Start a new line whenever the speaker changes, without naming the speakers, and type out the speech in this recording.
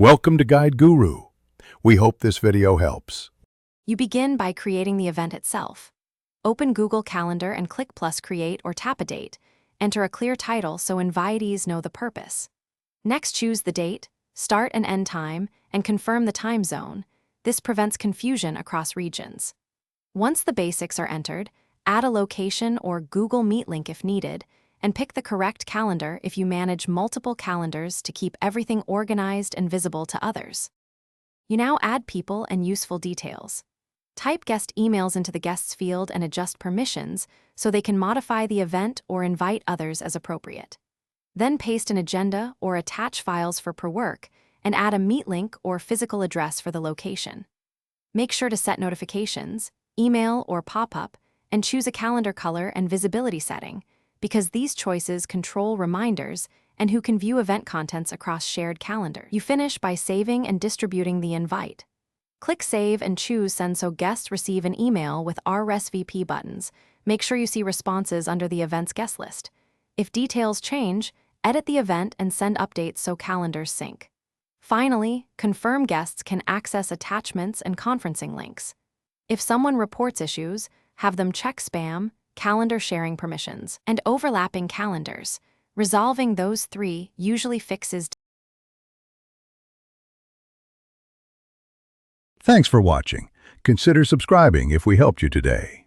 Welcome to Guide Guru. We hope this video helps.
You begin by creating the event itself. Open Google Calendar and click plus create or tap a date. Enter a clear title so invitees know the purpose. Next, choose the date, start and end time, and confirm the time zone. This prevents confusion across regions. Once the basics are entered, add a location or Google Meet link if needed, and pick the correct calendar if you manage multiple calendars to keep everything organized and visible to others. You now add people and useful details. Type guest emails into the guests field and adjust permissions so they can modify the event or invite others as appropriate. Then paste an agenda or attach files for per work and add a meet link or physical address for the location. Make sure to set notifications, email or pop-up, and choose a calendar color and visibility setting, because these choices control reminders and who can view event contents across shared calendars. You finish by saving and distributing the invite. Click Save and choose Send so guests receive an email with RSVP buttons. Make sure you see responses under the event's guest list. If details change, edit the event and send updates so calendars sync. Finally, confirm guests can access attachments and conferencing links. If someone reports issues, have them check spam, calendar sharing permissions, and overlapping calendars. Resolving those three usually fixes.
Thanks for watching. Consider subscribing if we helped you today.